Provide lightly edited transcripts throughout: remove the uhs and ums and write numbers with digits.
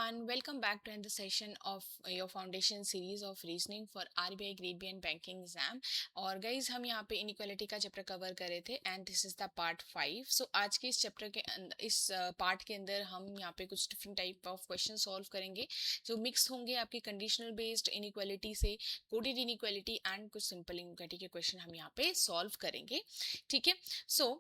everyone, welcome back to another session of your foundation series of reasoning for RBI Grade B and Banking Exam. और guys हम यहाँ पे inequality का chapter cover कर रहे थे and this is the part 5. सो आज के इस चैप्टर के अंदर इस पार्ट के अंदर हम यहाँ पे कुछ different type of question solve करेंगे जो मिक्स होंगे आपकी कंडीशनल बेस्ड इनइक्वालिटी से कोडेड इनइक्वालिटी एंड कुछ सिंपल इनइक्वालिटी के क्वेश्चन हम यहाँ पे सॉल्व करेंगे. ठीक है. So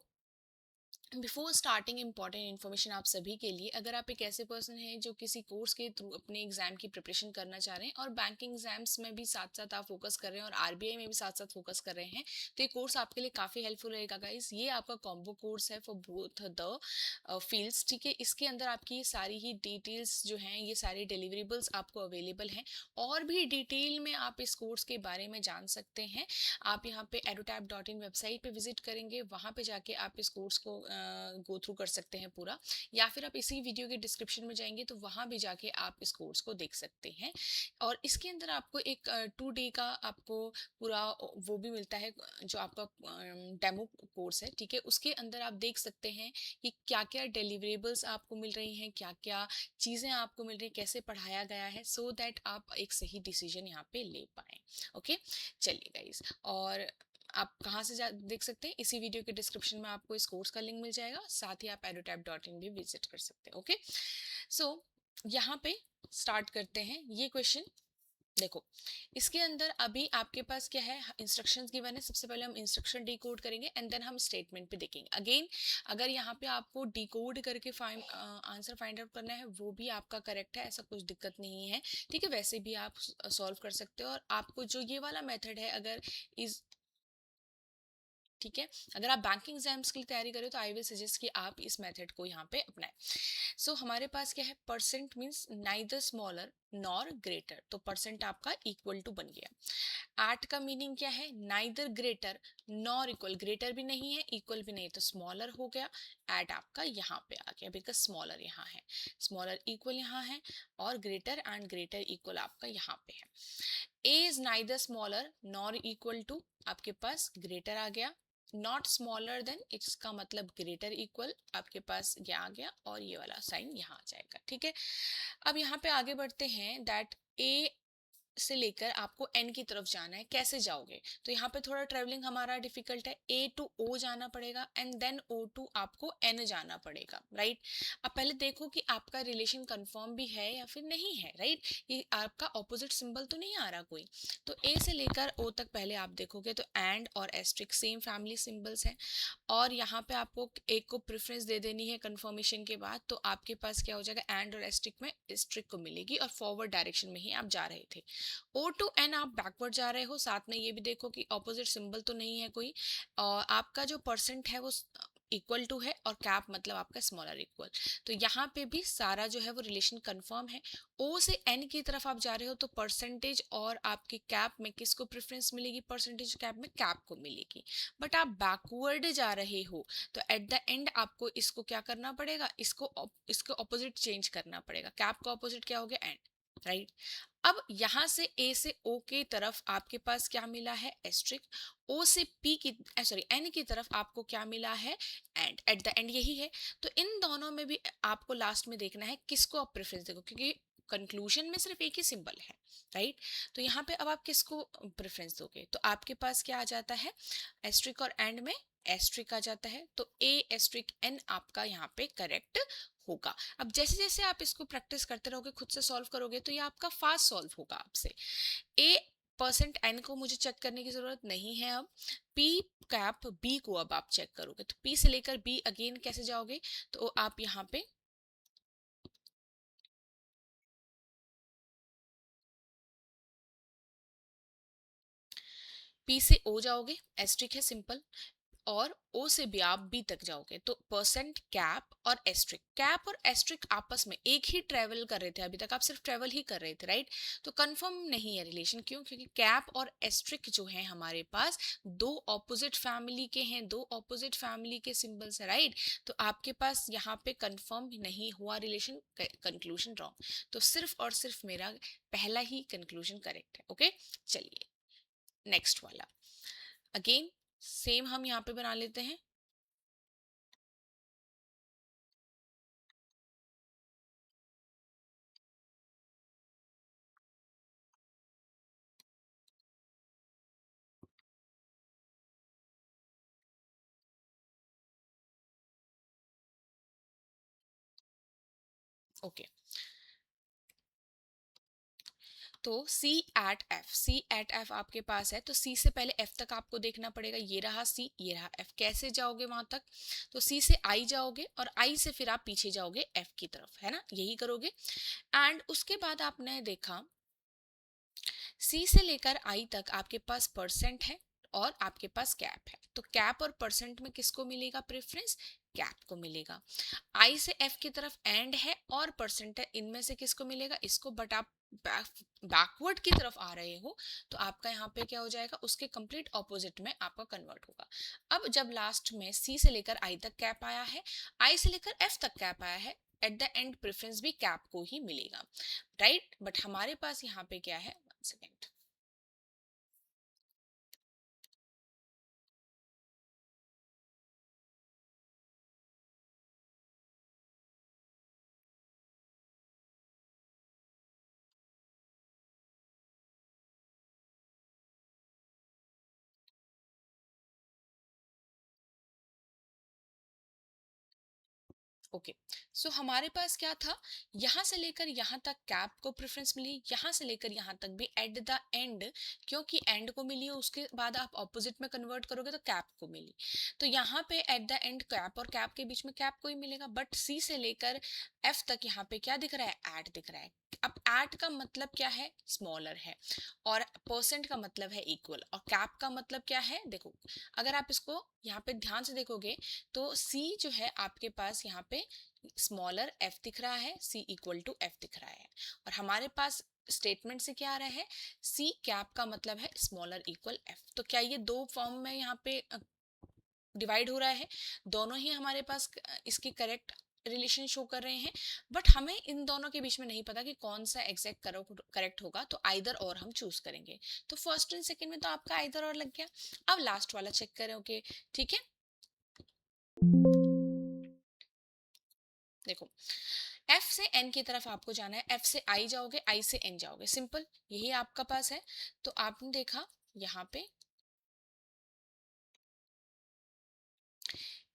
before starting important information आप सभी के लिए, अगर आप एक ऐसे पर्सन हैं जो किसी कोर्स के थ्रू अपने एग्जाम की प्रिपरेशन करना चाह रहे हैं और बैंकिंग एग्जाम्स में भी साथ साथ आप फोकस कर रहे हैं और आरबीआई में भी साथ साथ फोकस कर रहे हैं, तो ये कोर्स आपके लिए काफ़ी हेल्पफुल रहेगा गाइस. ये आपका कॉम्बो कोर्स है फॉर बोथ द फील्ड्स. ठीक है. इसके अंदर आपकी सारी ही डिटेल्स जो हैं, ये सारे डिलीवरेबल्स आपको अवेलेबल हैं और भी डिटेल में आप इस कोर्स के बारे में जान सकते हैं. आप यहाँ पे edutap.in वेबसाइट पे विजिट करेंगे, वहाँ पे जाके आप इस कोर्स को गो थ्रू कर सकते हैं पूरा, या फिर आप इसी वीडियो के डिस्क्रिप्शन में जाएंगे तो वहाँ भी जाके आप इस कोर्स को देख सकते हैं. और इसके अंदर आपको एक 2 डे का आपको पूरा वो भी मिलता है जो आपका डेमो कोर्स है. ठीक है. उसके अंदर आप देख सकते हैं कि क्या क्या डिलीवरेबल्स आपको मिल रही हैं, क्या क्या चीज़ें आपको मिल रही हैं, कैसे पढ़ाया गया है, सो दैट आप एक सही डिसीजन यहाँ पे ले पाएँ. ओके. चलिए गाइज, और आप कहाँ से देख सकते हैं, इसी वीडियो के डिस्क्रिप्शन में आपको इस कोर्स का लिंक मिल जाएगा. साथ ही आप edutap.in भी विजिट कर सकते हैं. ओके. सो यहाँ पे स्टार्ट करते हैं. ये क्वेश्चन देखो, इसके अंदर अभी आपके पास क्या है, इंस्ट्रक्शंस गिवन है. सबसे पहले हम इंस्ट्रक्शन डिकोड करेंगे एंड देन हम स्टेटमेंट पे देखेंगे. अगेन अगर यहाँ पे आपको डिकोड करके आंसर फाइंड आउट करना है वो भी आपका करेक्ट है, ऐसा कुछ दिक्कत नहीं है. ठीक है. वैसे भी आप सॉल्व कर सकते हो. और आपको जो ये वाला मेथड है, अगर इस ठीक है, अगर आप बैंकिंग एग्जाम्स के लिए तैयारी करें तो आई विल सजेस्ट कि आप इस मेथड को यहाँ पे अपनाएं. सो हमारे पास क्या है, percent means neither smaller nor greater, तो परसेंट आपका इक्वल टू बन गया. एट का मीनिंग क्या है, neither greater nor equal, greater भी नहीं है इक्वल भी नहीं, तो स्मॉलर हो गया. एट आपका यहाँ पे आ गया बिकॉज स्मॉलर यहाँ है, स्मॉलर इक्वल यहाँ है और ग्रेटर एंड ग्रेटर इक्वल आपका यहाँ पे है. A is neither smaller nor equal to, आपके पास ग्रेटर आ गया. नॉट स्मॉलर देन, इसका मतलब ग्रेटर इक्वल, आपके पास ये आ गया और ये वाला साइन यहाँ आ जाएगा. ठीक है. अब यहाँ पे आगे बढ़ते हैं. दैट ए से लेकर आपको एन की तरफ जाना है, कैसे जाओगे, तो यहाँ पे थोड़ा ट्रेवलिंग हमारा डिफिकल्ट है. ए टू ओ जाना पड़ेगा एंड देन ओ टू आपको एन जाना पड़ेगा. राइट. अब पहले देखो कि आपका रिलेशन कंफर्म भी है या फिर नहीं है. राइट. ये आपका ऑपोजिट सिंबल तो नहीं आ रहा कोई. तो ए से लेकर ओ तक पहले आप देखोगे तो एंड और एस्ट्रिक सेम फैमिली सिंबल्स हैं. और यहाँ पे आपको एक को प्रेफरेंस दे देनी है कंफर्मेशन के बाद, तो आपके पास क्या हो जाएगा, एंड और एस्ट्रिक में एस्ट्रिक को मिलेगी और फॉरवर्ड डायरेक्शन में ही आप जा रहे थे. ओ टू एन आप बैकवर्ड जा रहे हो. साथ में ये भी देखो कि ऑपोजिट सिंबल तो नहीं है कोई, और आपका जो परसेंट है वो इक्वल टू है और कैप मतलब आपका स्मॉलर इक्वल. तो यहाँ पे भी सारा जो है वो रिलेशन कंफर्म है. ओ से एन की तरफ आप जा रहे हो तो परसेंटेज और आपकी कैप में किसको प्रेफरेंस मिलेगी, परसेंटेज कैप में कैप को मिलेगी. बट आप बैकवर्ड जा रहे हो तो एट द एंड आपको इसको क्या करना पड़ेगा, इसको ऑपोजिट चेंज करना पड़ेगा. कैप का ऑपोजिट क्या हो गया, एंड. राइट. अब यहां से ए से ओ की तरफ आपके पास क्या मिला है, एस्ट्रिक. ओ से पी की सॉरी एन की तरफ आपको क्या मिला है, एंड. एट द एंड यही है. तो इन दोनों में भी आपको लास्ट में देखना है किसको आप प्रेफरेंस देखो, क्योंकि कंक्लूजन में सिर्फ एक ही सिंबल है. राइट. तो यहाँ पे अब आप किसको प्रेफरेंस दोगे, तो आपके पास क्या आ जाता है, एस्ट्रिक और एंड में एस्ट्रिक आ जाता है. तो ए एस्ट्रिक एन आपका यहाँ पे करेक्ट होगा. अब जैसे जैसे आप इसको प्रैक्टिस करते रहोगे, खुद से सॉल्व करोगे, तो ये आपका फास्ट सॉल्व होगा आपसे. ए परसेंट एन को मुझे चेक करने की जरूरत नहीं है. अब पी कैप बी को अब आप चेक करोगे, तो पी से लेकर बी अगेन कैसे जाओगे, तो आप यहाँ पे पी से ओ जाओगे, एस्ट्रिक है सिंपल. और ओ से भी आप बी तक जाओगे तो परसेंट कैप और एस्ट्रिक, कैप और एस्ट्रिक आपस में एक ही ट्रेवल कर रहे थे, अभी तक आप सिर्फ ट्रेवल ही कर रहे थे. राइट. तो कंफर्म नहीं है रिलेशन. क्यों, क्योंकि कैप और एस्ट्रिक जो है हमारे पास दो ऑपोजिट फैमिली के हैं, दो ऑपोजिट फैमिली के सिंबल्स है. राइट. तो आपके पास यहाँ पे कंफर्म नहीं हुआ रिलेशन, कंक्लूजन रॉन्ग. तो सिर्फ और सिर्फ मेरा पहला ही कंक्लूजन करेक्ट है. ओके. चलिए नेक्स्ट वाला. अगेन सेम हम यहाँ पे बना लेते हैं. ओके, तो C at F, C at F आपके पास है, तो C से पहले F तक आपको देखना पड़ेगा। ये रहा C, ये रहा F। कैसे जाओगे वहां तक? तो C से I जाओगे और I से फिर आप पीछे जाओगे F की तरफ, है ना, यही करोगे। एंड उसके बाद आपने देखा C से लेकर I तक आपके पास परसेंट है और आपके पास कैप है। तो कैप और परसेंट में किसको मिलेगा प्रेफरेंस? कैप को मिलेगा। आई से एफ की तरफ एंड है और परसेंट है, इनमें से किसको मिलेगा? इसको। बट आप बैकवर्ड की तरफ आ रहे हो तो आपका यहाँ पे क्या हो जाएगा? उसके कंप्लीट ऑपोजिट में आपका कन्वर्ट होगा। अब जब लास्ट में सी से लेकर आई तक कैप आया है, आई से लेकर एफ तक कैप आया है, एट द एंड प्रेफरेंस भी कैप को ही मिलेगा, राइट? बट हमारे पास यहाँ पे क्या है? 1 सेकेंड। ओके, सो हमारे पास क्या था? यहाँ से लेकर यहाँ तक कैप को प्रेफरेंस मिली, यहाँ से लेकर यहाँ तक भी एट द एंड, क्योंकि एंड को मिली है उसके बाद आप ऑपोजिट में कन्वर्ट करोगे तो कैप को मिली। तो यहाँ पे एट द एंड कैप और कैप के बीच में कैप को ही मिलेगा। बट सी से लेकर एफ तक यहाँ पे क्या दिख रहा है? एट दिख रहा है। अब एट का मतलब क्या है? स्मॉलर है। और परसेंट का मतलब है इक्वल। और कैप का मतलब क्या है? देखो, अगर आप इसको यहाँ पे ध्यान से देखोगे तो C जो है आपके पास यहाँ पे स्मॉलर f दिख रहा है, C इक्वल टू f दिख रहा है। और हमारे पास स्टेटमेंट से क्या आ रहा है? C कैप का मतलब है स्मॉलर इक्वल f। तो क्या ये दो फॉर्म में यहाँ पे डिवाइड हो रहा है? दोनों ही हमारे पास इसकी करेक्ट रिलेशन शो कर रहे हैं। बट हमें इन दोनों के बीच में नहीं पता कि कौन सा एग्जैक्ट करेक्ट होगा, तो आइदर और हम चूज करेंगे। तो फर्स्ट एंड सेकंड में तो आपका आइदर और लग गया। अब लास्ट वाला चेक करोगे, ठीक है? देखो, F से N की तरफ आपको जाना है, F से I जाओगे, I से N जाओगे, सिंपल यही आपका पास है। तो आपने देखा यहाँ पे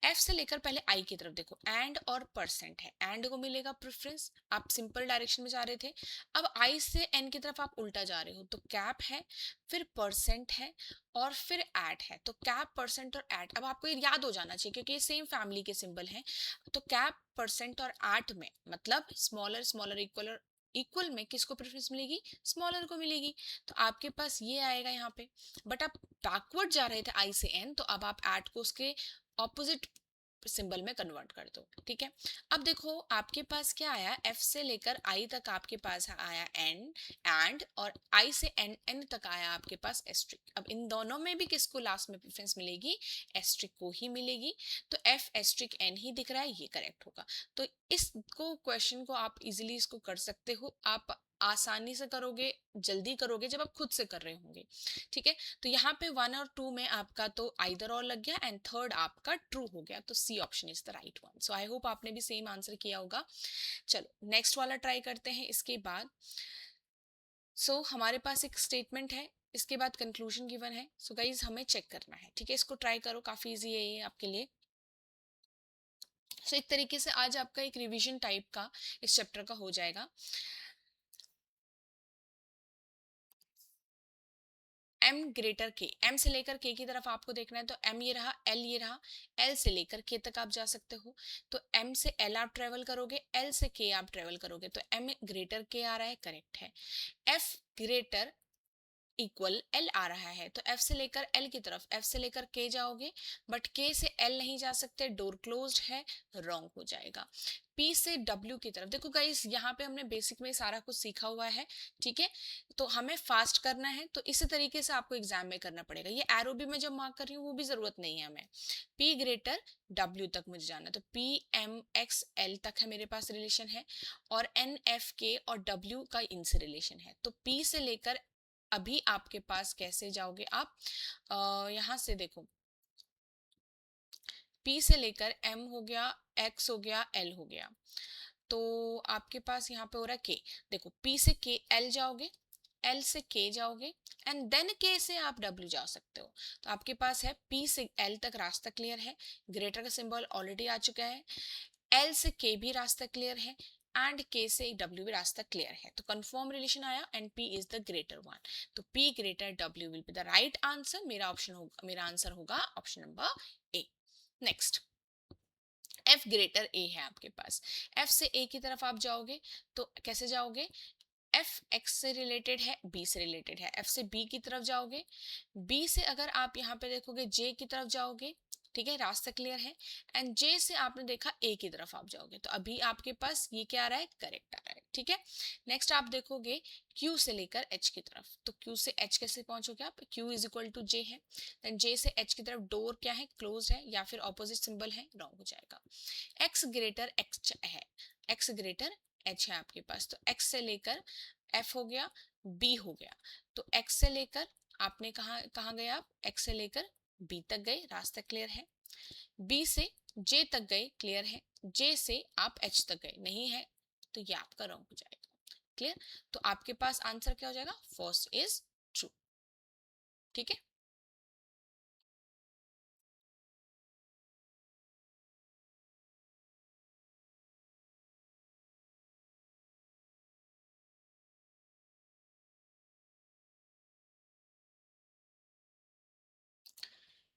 F से लेकर पहले I की तरफ देखो, एंड और परसेंट है, एंड को मिलेगा प्रेफरेंस। आप सिंपल डायरेक्शन में जा रहे थे। अब I से N की तरफ आप उल्टा जा रहे हो, तो कैप है, फिर परसेंट है और फिर एट है। तो कैप, परसेंट और एट, अब आपको ये याद हो जाना चाहिए क्योंकि ये सेम फैमिली के सिंबल हैं। तो कैप, परसेंट और एट में मतलब स्मॉलर स्मॉलर इक्वल, और इक्वल में किसको प्रेफरेंस मिलेगी? स्मॉलर को मिलेगी। तो आपके पास ये आएगा यहाँ पे। बट आप बैकवर्ड जा रहे थे आई से एन, तो अब आप एट को उसके ऑपोजिट सिंबल में कन्वर्ट कर दो, ठीक है? अब देखो आपके पास क्या आया? एफ से लेकर आई तक आपके पास आया एन, एंड, और आई से एन एन तक आया आपके पास एस्ट्रिक। अब इन दोनों में भी किसको लास्ट में प्रेफरेंस मिलेगी? एस्ट्रिक को ही मिलेगी। तो एफ एस्ट्रिक एन ही दिख रहा है, ये करेक्ट होगा। तो इसको क्वेश्चन को आप इजीली इसको कर सकते हो। आप आसानी से करोगे, जल्दी करोगे जब आप खुद से कर रहे होंगे, ठीक है? तो यहाँ पे 1 और 2 में आपका तो आइदर और लग गया एंड थर्ड आपका ट्रू हो गया। तो C option is the right one. So I hope आपने भी सेम आंसर किया होगा। चलो नेक्स्ट वाला ट्राई करते हैं इसके बाद। हमारे पास एक स्टेटमेंट है, इसके बाद कंक्लूजन गिवन है। गाइज हमें चेक करना है, ठीक है? इसको ट्राई करो, काफी इजी है ये आपके लिए। एक तरीके से आज आपका एक रिवीजन टाइप का इस चैप्टर का हो जाएगा। m ग्रेटर के, m से लेकर k की तरफ आपको देखना है। तो m ये रहा, l ये रहा, l से लेकर k तक आप जा सकते हो। तो m से l आप ट्रेवल करोगे, l से k आप ट्रेवल करोगे, तो m ग्रेटर k आ रहा है, करेक्ट है। f ग्रेटर इक्वल एल आ रहा है, तो F से लेकर L की तरफ, F से लेकर K जाओगे, बट K से L नहीं जा सकते, डोर क्लोज्ड है, रॉन्ग हो जाएगा। P से W की तरफ, देखो गाइस यहाँ पे हमने बेसिक में सारा कुछ सीखा हुआ है, ठीक है? तो हमें फास्ट करना है, तो इसी तरीके से आपको एग्जाम में करना पड़ेगा। ये एरो भी मैं जब मार्क कर रही हूँ वो भी जरूरत नहीं है हमें। P ग्रेटर W तक मुझे जाना है, तो P M X L तक है मेरे पास रिलेशन है, और N F K और W का इनसे रिलेशन है। तो P से लेकर अभी आपके पास कैसे जाओगे आप? यहाँ से देखो, P से लेकर M हो गया, X हो गया, L हो गया, तो आपके पास यहाँ पे हो रहा है K। देखो P से K L जाओगे, L से K जाओगे, एंड देन K से आप W जा सकते हो। तो आपके पास है P से L तक रास्ता क्लियर है, ग्रेटर का सिंबल ऑलरेडी आ चुका है, L से K भी रास्ता क्लियर है, एंड के से डब्ल्यू भी रास्ता क्लियर है, तो कंफर्म रिलेशन आया and P is the greater one, तो P greater W will be the right answer. मेरा आंसर होगा option number A. Next, F greater A है आपके पास, एफ से ए की तरफ आप जाओगे तो कैसे जाओगे, एफ एक्स से रिलेटेड है, बी से रिलेटेड है, एफ से बी की तरफ जाओगे, बी से अगर आप यहाँ पे देखोगे जे की तरफ जाओगे, ठीक है, रास्ता क्लियर है, एंड जे से आपने देखा ए की तरफ आप जाओगे, तो अभी आपके पास ये क्या आ रहा है, करेक्ट आ रहा है, ठीक है। नेक्स्ट आप देखोगे क्यू से लेकर एच की तरफ, तो क्यू से एच कैसे पहुंचोगे आप, क्यू इज इक्वल टू जे है, देन जे से एच की तरफ डोर क्या है, क्लोज है, या फिर ऑपोजिट सिंबल है, रॉन्ग हो जाएगा। एक्स ग्रेटर एक्स है, एक्स ग्रेटर एच है आपके पास, तो एक्स से लेकर एफ हो गया, बी हो गया, तो एक्स से लेकर आपने कहा कहाँ गए आप, एक्स से लेकर बी तक गए, रास्ता क्लियर है, बी से जे तक गए, क्लियर है, जे से आप एच तक गए, नहीं है तो ये आपका रॉन्ग हो जाएगा, क्लियर। तो आपके पास आंसर क्या हो जाएगा, फर्स्ट इज ट्रू, ठीक है।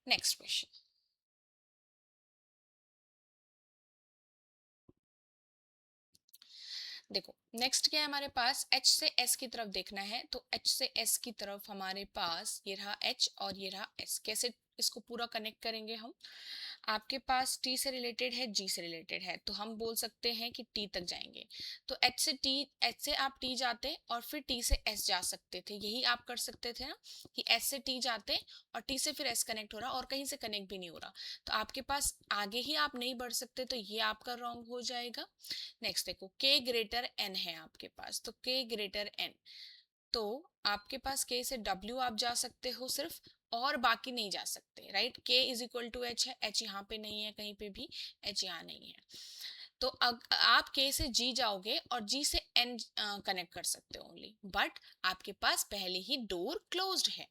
नेक्स्ट क्वेश्चन, देखो नेक्स्ट क्या है हमारे पास, H से S की तरफ देखना है, तो H से S की तरफ हमारे पास ये रहा H और ये रहा S, कैसे इसको पूरा कनेक्ट करेंगे हम, आपके पास T से रिलेटेड है, G से रिलेटेड है, तो हम बोल सकते हैं कि T तक जाएंगे, तो H से आप T जाते और फिर T से S जा सकते थे, यही आप कर सकते थे ना, कि S से T जाते और T से फिर S कनेक्ट हो रहा और कहीं से कनेक्ट भी नहीं हो रहा, तो आपके पास आगे ही आप नहीं बढ़ सकते, तो ये आपका रॉन्ग हो जाएगा। नेक्स्ट देखो K ग्रेटर N है आपके पास, तो K ग्रेटर N, तो आपके पास K से W आप जा सकते हो सिर्फ, और बाकी नहीं जा सकते, right. K is equal to H है, H यहाँ पे नहीं है कहीं पे भी, H यहाँ नहीं है, तो आप K से G जाओगे और G से N कनेक्ट कर सकते हो ओनली, बट आपके पास पहले ही डोर क्लोज्ड है।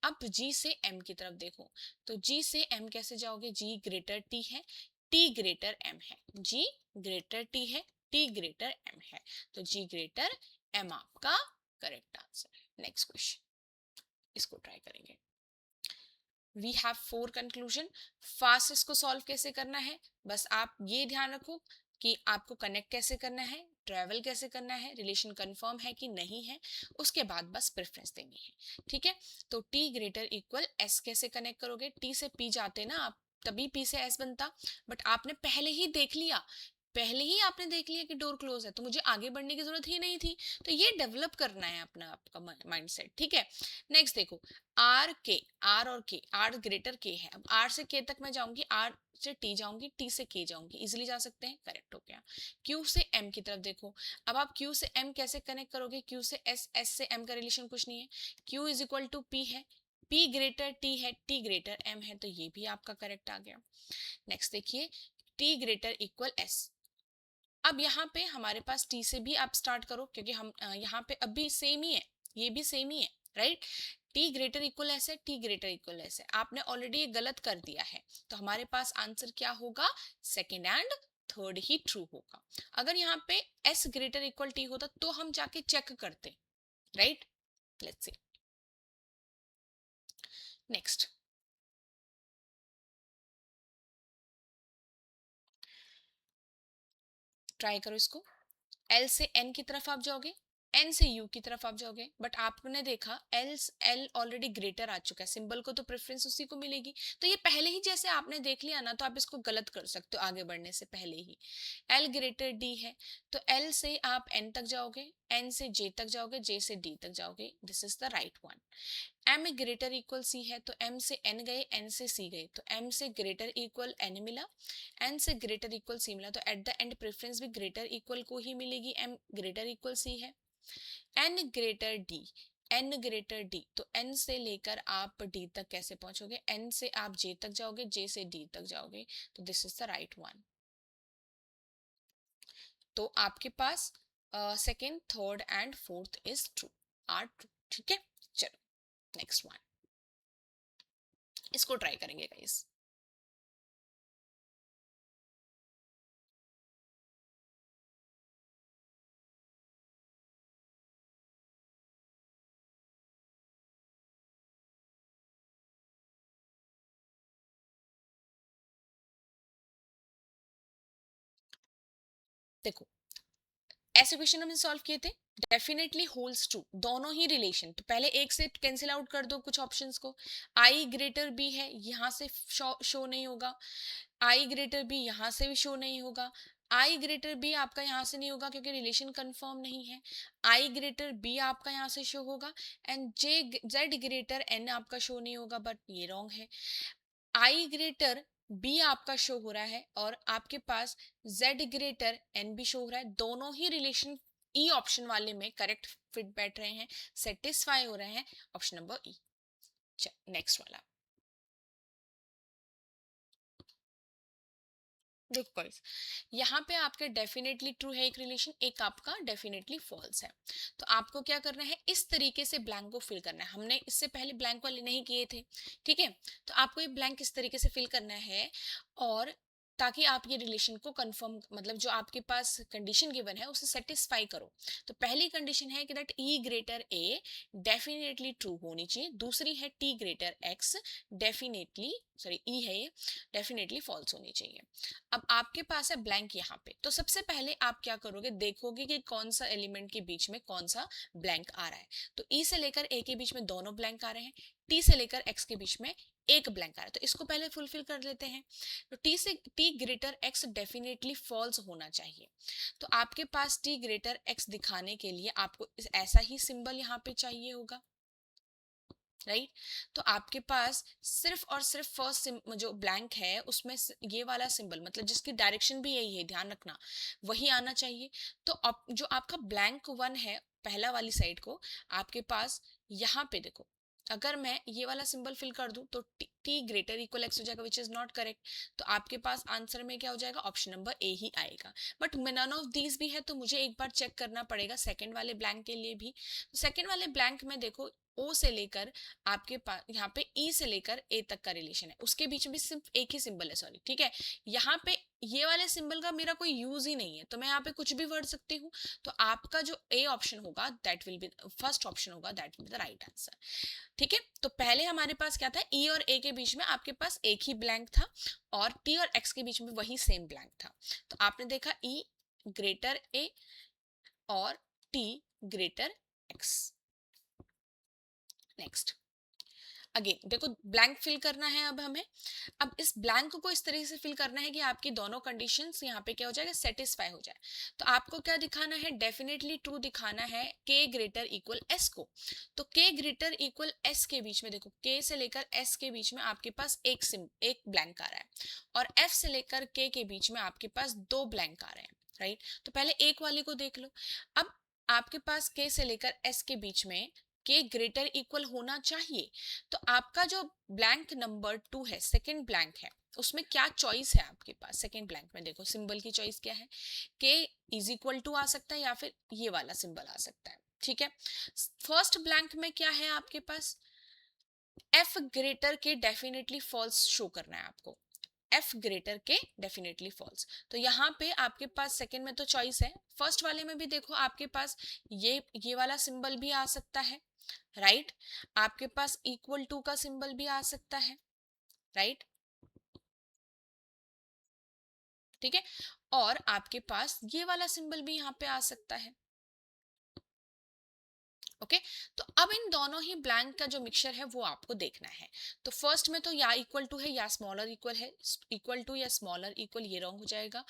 अब G से M की तरफ देखो, तो G से M कैसे जाओगे, G ग्रेटर T है, T ग्रेटर M है, G ग्रेटर T है, T ग्रेटर M है, तो G ग्रेटर M आपका करेक्ट आंसर है। नेक्स्ट क्वेश्चन, इसको ट्राई करेंगे। वी हैव 4 कंक्लूजन, फास्ट इसको सॉल्व कैसे करना है, बस आप ये ध्यान रखो कि आपको कनेक्ट कैसे करना है, ट्रेवल कैसे करना है, रिलेशन कंफर्म है कि नहीं है, उसके बाद बस प्रेफरेंस देनी है, ठीक है। तो टी ग्रेटर इक्वल एस कैसे कनेक्ट करोगे, टी से पी जाते ना आप, तभी पी से एस बनता, बट आपने पहले ही देख लिया, पहले ही आपने देख लिया कि डोर क्लोज है, तो मुझे आगे बढ़ने की जरूरत ही नहीं थी, तो ये डेवलप करना है अपना आपका माइंडसेट, ठीक है। नेक्स्ट देखो आर के, आर और के, आर ग्रेटर के है, अब आर से के तक मैं जाऊंगी, आर से टी जाऊंगी, टी से के जाऊंगी, इजिली जा सकते हैं, करेक्ट हो गया। क्यू से एम की तरफ देखो, अब आप क्यू से एम कैसे कनेक्ट करोगे, क्यू से एस, एस से एम का रिलेशन कुछ नहीं है, Q is equal to P है, पी ग्रेटर टी है, टी ग्रेटर एम है, तो ये भी आपका करेक्ट आ गया। नेक्स्ट देखिए टी ग्रेटर इक्वल एस, अब यहाँ पे हमारे पास टी से भी आप स्टार्ट करो, क्योंकि हम यहाँ पे अभी सेम ही है, ये भी सेम ही है, right. T greater equal S है, टी ग्रेटर इक्वल एस है, आपने ऑलरेडी ये गलत कर दिया है, तो हमारे पास आंसर क्या होगा, second and third he true होगा। अगर यहाँ पे एस ग्रेटर इक्वल टी होता तो हम जाके चेक करते, right. Let's see next, try करो इसको। एल से एन की तरफ आप जाओगे, एन से यू की तरफ आप जाओगे, बट आपने देखा एल, एल ऑलरेडी ग्रेटर आ चुका है, सिंबल को तो प्रेफरेंस उसी को मिलेगी, तो ये पहले ही जैसे आपने देख लिया ना, तो आप इसको गलत कर सकते हो आगे बढ़ने से पहले ही। एल ग्रेटर डी है, तो एल से आप एन तक जाओगे, एन से जे तक जाओगे, जे से डी तक जाओगे, this is the right one. M greater equal C है, तो एम से एन गए, एन से सी गए, तो एम से ग्रेटर इक्वल एन मिला, एन से ग्रेटर इक्वल सी मिला, तो एट द एंड प्रेफरेंस भी ग्रेटर इक्वल को ही मिलेगी, एम ग्रेटर इक्वल सी है। N greater D, N greater D, तो एन से लेकर आप डी तक कैसे पहुंचोगे, एन से आप जे तक जाओगे, जे से डी तक जाओगे, तो this is the right one. तो आपके पास second, third and fourth is true, are true, ठीक है। चलो नेक्स्ट वन, इसको ट्राई करेंगे गाइस। देखो ऐसे क्वेश्चन हमने सॉल्व किए थे, डेफिनेटली होल्स ट्रू, दोनों ही रिलेशन। तो पहले एक से कैंसिल आउट कर दो कुछ ऑप्शंस को, आई ग्रेटर बी है यहाँ से शो नहीं होगा, आई ग्रेटर बी यहाँ से भी शो नहीं होगा, आई ग्रेटर बी आपका यहाँ से नहीं होगा क्योंकि रिलेशन कंफर्म नहीं है, आई ग्रेटर बी आपका यहाँ से शो होगा, and J Z greater N आपका शो नहीं होगा, बट ये रॉन्ग है। आई ग्रेटर बी आपका शो हो रहा है और आपके पास z ग्रेटर एन भी शो हो रहा है, दोनों ही रिलेशन ई ऑप्शन वाले में करेक्ट फिट बैठ रहे हैं, सेटिस्फाई हो रहे हैं, ऑप्शन नंबर ई। नेक्स्ट वाला देखो गाइस, यहाँ पे आपका डेफिनेटली ट्रू है एक रिलेशन, एक आपका डेफिनेटली फॉल्स है। तो आपको क्या करना है, इस तरीके से ब्लैंक को फिल करना है। हमने इससे पहले ब्लैंक वाले नहीं किए थे, ठीक है। तो आपको ये ब्लैंक इस तरीके से फिल करना है, और ताकि आप ये रिलेशन को कंफर्म, मतलब जो आपके पास कंडीशन गिवन है उसे सेटिस्फाई करो। तो पहली कंडीशन है कि that E greater A definitely true होनी चाहिए, दूसरी है T greater X definitely, sorry E है ये, डेफिनेटली फॉल्स होनी चाहिए। अब आपके पास है ब्लैंक यहाँ पे, तो सबसे पहले आप क्या करोगे, देखोगे कि कौन सा एलिमेंट के बीच में कौन सा ब्लैंक आ रहा है। तो ई से लेकर ए के बीच में दोनों ब्लैंक आ रहे हैं, टी से लेकर एक्स के बीच में एक ब्लैंक आ रहा है, तो इसको पहले फुलफिल कर लेते हैं। तो टी से T greater X definitely false होना चाहिए। तो आपके पास टी ग्रेटर एक्स दिखाने के लिए आपको ऐसा ही सिंबल यहाँ पे चाहिए होगा, राइट। तो आपके पास सिर्फ और सिर्फ फर्स्ट जो ब्लैंक है उसमें ये वाला सिंबल, मतलब जिसकी डायरेक्शन भी यही है, ध्यान रखना, वही आना चाहिए। तो अब जो आपका ब्लैंक वन है पहला वाली साइड को, आपके पास यहाँ पे देखो, अगर मैं ये वाला सिंबल फिल कर दूं तो टी ग्रेटर इक्वल एक्स हो जाएगा, विच इज नॉट करेक्ट। तो आपके पास आंसर में क्या हो जाएगा, ऑप्शन नंबर ए ही आएगा। बट नन ऑफ दीज भी है, तो मुझे एक बार चेक करना पड़ेगा सेकंड वाले ब्लैंक के लिए भी। सेकंड वाले ब्लैंक में देखो, ओ से लेकर आपके पास यहाँ पे ई से लेकर ए तक का रिलेशन है, उसके बीच में सिर्फ एक ही सिंबल है, सॉरी, ठीक है। यहाँ पे ये वाले सिंबल का मेरा कोई यूज ही नहीं है, तो मैं यहाँ पे कुछ भी वर्ड सकती हूँ। तो आपका जो ए ऑप्शन होगा that will be first option होगा, that will be the right answer, ठीक है। तो पहले हमारे पास क्या था, ई और ए के बीच में आपके पास एक ही ब्लैंक था, और टी और एक्स के बीच में वही सेम ब्लैंक था। तो आपने देखा ई ग्रेटर ए और T greater x. Next, again देखो ब्लैंक फिल करना है अब हमें। अब इस ब्लैंक को इस तरीके से फिल करना है कि आपकी दोनों कंडीशंस यहाँ पे क्या हो जाएगा, सेटिस्फाई हो जाए। तो आपको क्या दिखाना है, डेफिनेटली ट्रू दिखाना है k ग्रेटर इक्वल s को। तो k ग्रेटर इक्वल s के बीच में देखो, k से लेकर s के बीच में आपके पास एक ब्लैंक आ रहा है, और f से लेकर k के बीच में आपके पास दो ब्लैंक आ रहे हैं, राइट। तो पहले एक वाले को देख लो। अब आपके पास k से लेकर s के बीच में k ग्रेटर इक्वल होना चाहिए। तो आपका जो ब्लैंक नंबर 2 है, सेकंड ब्लैंक है, उसमें क्या चॉइस है आपके पास। सेकंड ब्लैंक में देखो सिंबल की चॉइस क्या है, k इज इक्वल टू आ सकता है या फिर ये वाला सिंबल आ सकता है, ठीक है। फर्स्ट ब्लैंक में क्या है आपके पास, f ग्रेटर के डेफिनेटली फॉल्स शो करना है आपको, f ग्रेटर के डेफिनेटली फॉल्स। तो यहाँ पे आपके पास सेकंड में तो चॉइस है, फर्स्ट वाले में भी देखो आपके पास ये वाला सिंबल भी आ सकता है, राइट। आपके पास इक्वल टू का सिंबल भी आ सकता है, राइट, ठीक है। और आपके पास ये वाला सिंबल भी यहाँ पे आ सकता है, ओके। तो अब इन दोनों ही ब्लैंक का जो मिक्सचर है वो आपको देखना है। तो फर्स्ट में तो या इक्वल टू है या स्मॉलर इक्वल है, इक्वल टू या स्मॉलर इक्वल, ये रॉन्ग हो जाएगा,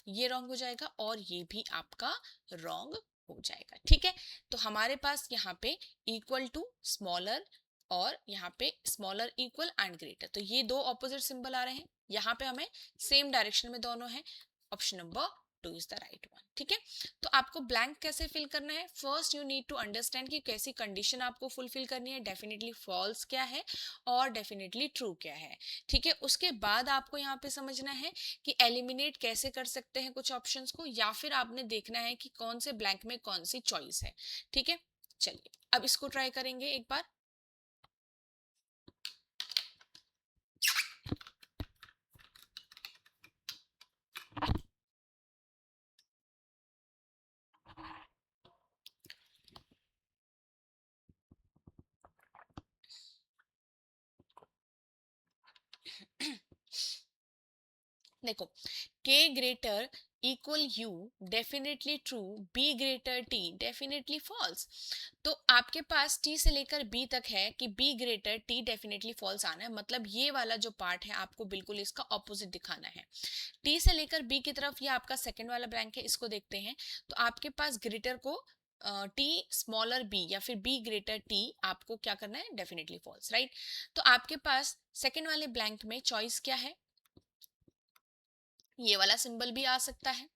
ये रॉन्ग हो जाएगा, और ये भी आपका रॉन्ग हो जाएगा, ठीक है। तो हमारे पास यहाँ पे इक्वल टू, स्मॉलर, और यहाँ पे स्मॉलर इक्वल एंड ग्रेटर, तो ये दो ऑपोजिट सिंबल आ रहे हैं, यहाँ पे हमें सेम डायरेक्शन में दोनों है, option number 2 is the right one, ठीक है। तो आपको ब्लैंक कैसे फिल करना है, first you need to understand कि कैसी कंडीशन आपको फुलफिल करनी है, डेफिनेटली फॉल्स क्या है और डेफिनेटली ट्रू क्या है, ठीक है। उसके बाद आपको यहाँ पे समझना है कि एलिमिनेट कैसे कर सकते हैं कुछ ऑप्शंस को, या फिर आपने देखना है कि कौन से ब्लैंक में कौन सी चॉइस है, ठीक है। चलिए अब इसको ट्राई करेंगे एक बार। देखो k greater equal U definitely true, B greater T definitely false. तो आपके पास टी से लेकर बी तक है कि B greater T definitely false आना है, मतलब ये वाला जो पार्ट है आपको बिल्कुल इसका ऑपोजिट दिखाना है। टी से लेकर बी की तरफ ये आपका सेकंड वाला ब्लैंक है, इसको देखते हैं। तो आपके पास ग्रेटर को टी स्मॉलर बी या फिर बी ग्रेटर टी आपको क्या करना है, डेफिनेटली फॉल्स, राइट। तो आपके पास सेकंड वाले ब्लैंक में चॉइस क्या है, ये वाला सिंबल भी आ सकता है,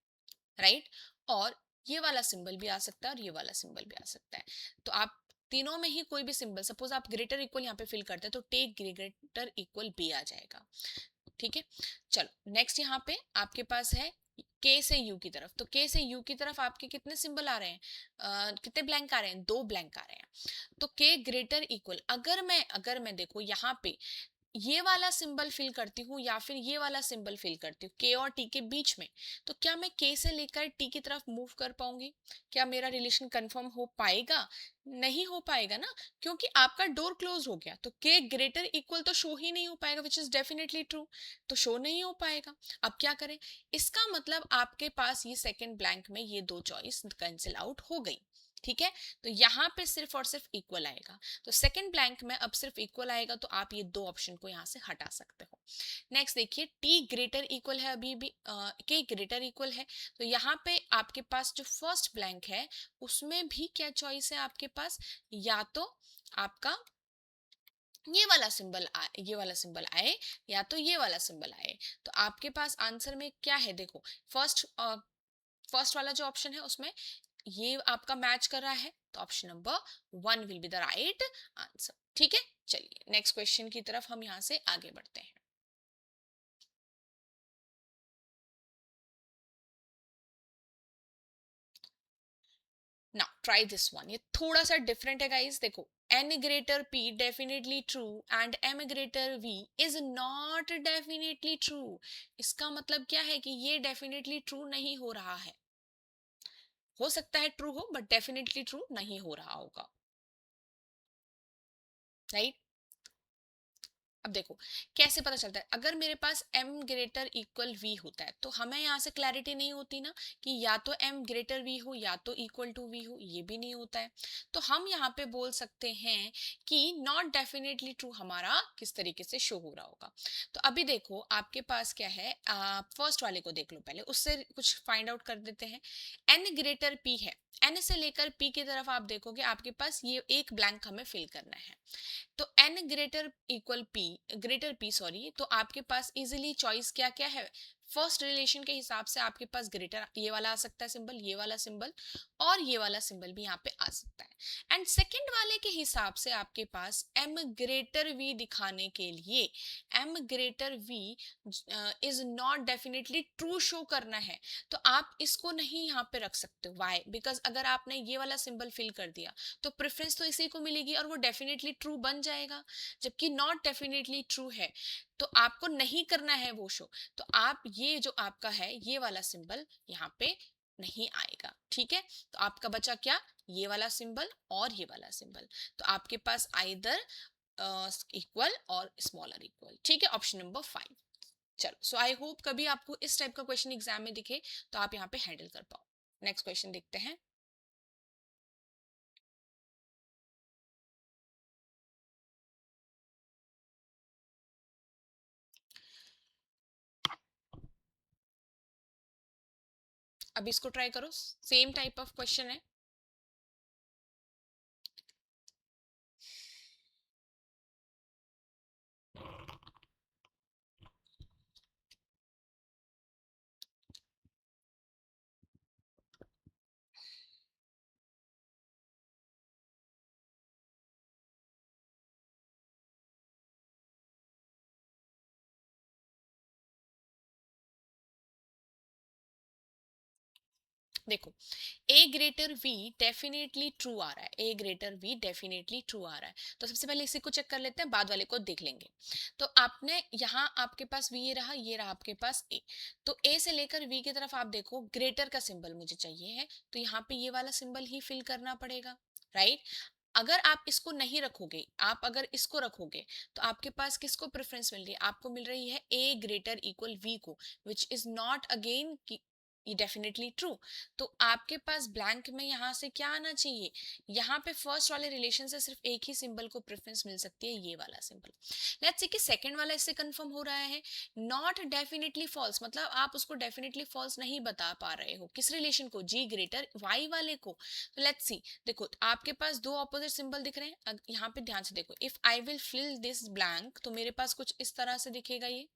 राइट, और ये वाला सिंबल भी आ सकता है और ये वाला सिंबल भी आ सकता है। तो आप तीनों में ही कोई भी सिंबल, सपोज आप ग्रेटर इक्वल यहाँ पे फिल करते हैं तो टेक ग्रेटर इक्वल बी आ जाएगा, ठीक है। चलो नेक्स्ट यहाँ पे आपके पास है के से यू की तरफ। तो के से यू की तरफ आपके कितने सिंबल आ रहे हैं, कितने ब्लैंक आ रहे हैं, दो ब्लैंक आ रहे हैं। तो के ग्रेटर इक्वल, अगर मैं देखो यहाँ पे ये वाला सिंबल फिल करती हूँ या फिर ये वाला सिंबल फिल करती हूँ के और टी के बीच में, तो क्या मैं के से लेकर टी की तरफ मूव कर पाऊंगी, क्या मेरा रिलेशन कंफर्म हो पाएगा, नहीं हो पाएगा ना, क्योंकि आपका डोर क्लोज हो गया। तो के ग्रेटर इक्वल तो शो ही नहीं हो पाएगा, विच इज डेफिनेटली ट्रू, तो शो नहीं हो पाएगा। अब क्या करें, इसका मतलब आपके पास ये सेकंड ब्लैंक में ये दो चॉइस कैंसिल आउट हो गई, ठीक है। तो यहाँ पे सिर्फ और सिर्फ इक्वल आएगा, तो सेकंड ब्लैंक में अब सिर्फ इक्वल आएगा, तो आप ये दो ऑप्शन को यहाँ से हटा सकते हो। नेक्स्ट देखिए, टी ग्रेटर इक्वल है, अभी भी के ग्रेटर इक्वल है, तो यहाँ पे आपके पास जो फर्स्ट ब्लैंक है उसमें भी क्या चॉइस है आपके पास, या तो आपका ये वाला सिंबल आए या तो ये वाला सिंबल आए। तो आपके पास आंसर में क्या है, देखो फर्स्ट वाला जो ऑप्शन है उसमें ये आपका मैच कर रहा है, तो option number 1 will be the right answer, ठीक है। चलिए नेक्स्ट क्वेश्चन की तरफ हम यहाँ से आगे बढ़ते हैं। नाउ ट्राई दिस वन, ये थोड़ा सा डिफरेंट है गाइस, देखो n greater p definitely true and m greater v is not definitely true। इसका मतलब क्या है कि ये definitely true नहीं हो रहा है, हो सकता है ट्रू हो बट डेफिनेटली ट्रू नहीं हो रहा होगा, राइट। अब देखो कैसे पता चलता है, अगर मेरे पास m ग्रेटर इक्वल v होता है तो हमें यहाँ से क्लैरिटी नहीं होती ना कि या तो m ग्रेटर v हो या तो इक्वल टू v हो, ये भी नहीं होता है। तो हम यहाँ पे बोल सकते हैं कि नॉट डेफिनेटली ट्रू हमारा किस तरीके से शो हो रहा होगा। तो अभी देखो आपके पास क्या है, फर्स्ट वाले को देख लो पहले, उससे कुछ फाइंड आउट कर देते हैं। n ग्रेटर p है, n से लेकर p की तरफ आप देखोगे आपके पास ये एक ब्लैंक हमें फिल करना है। तो n ग्रेटर p सॉरी, तो आपके पास इजीली चॉइस क्या क्या है, फर्स्ट रिलेशन के हिसाब से आपके पास ग्रेटर ये वाला आ सकता है सिंबल, ये वाला सिंबल और ये वाला सिंबल भी यहाँ पे आ सकता है। एंड सेकंड वाले के हिसाब से आपके पास m ग्रेटर v दिखाने के लिए m greater v is not definitely true show करना है, तो आप इसको नहीं यहाँ पे रख सकते। वाई, बिकॉज अगर आपने ये वाला सिंबल फिल कर दिया तो प्रेफरेंस तो इसी को मिलेगी और वो डेफिनेटली ट्रू बन जाएगा, जबकि नॉट डेफिनेटली ट्रू है तो आपको नहीं करना है वो शो। तो आप ये जो आपका है ये वाला सिंबल यहाँ पे नहीं आएगा, ठीक है। तो आपका बचा क्या, ये वाला सिंबल और ये वाला सिंबल, तो आपके पास आइदर इक्वल और स्मॉलर इक्वल, ठीक है, ऑप्शन नंबर 5। चलो सो आई होप कभी आपको इस टाइप का क्वेश्चन एग्जाम में दिखे तो आप यहाँ पे हैंडल कर पाओ। नेक्स्ट क्वेश्चन देखते हैं। अब इसको ट्राई करो, सेम टाइप ऑफ क्वेश्चन है। देखो a greater v definitely true आ रहा है, a greater v definitely true आ रहा है, तो सबसे पहले इसी को चेक कर लेते हैं, बाद वाले को देख लेंगे। तो आपने यहाँ आपके पास v ये रहा आपके पास a, तो a से लेकर v की तरफ आप देखो ग्रेटर का सिंबल मुझे चाहिए है, तो यहाँ पे ये वाला सिंबल ही फिल करना पड़ेगा, राइट। अगर आप इसको नहीं रखोगे, आप अगर इसको रखोगे तो आपके पास किसको प्रेफरेंस मिल रही है, आपको मिल रही है a ग्रेटर इक्वल v को, विच इज नॉट अगेन ये डेफिनेटली ट्रू। तो आपके पास ब्लैंक में यहाँ से क्या आना चाहिए, यहाँ पे फर्स्ट वाले रिलेशन से सिर्फ एक ही सिंबल को प्रेफरेंस मिल सकती है, ये वाला सिंबल। लेट्स सी कि सेकंड वाला इससे कंफर्म हो रहा है, नॉट डेफिनेटली फॉल्स, मतलब आप उसको डेफिनेटली फॉल्स नहीं बता पा रहे हो, किस रिलेशन को, जी ग्रेटर वाई वाले को। तो लेट्स सी, देखो आपके पास दो ऑपोजिट सिंबल दिख रहे हैं, यहाँ पे ध्यान से देखो, if I will fill this blank, तो मेरे पास कुछ इस तरह से दिखेगा ये,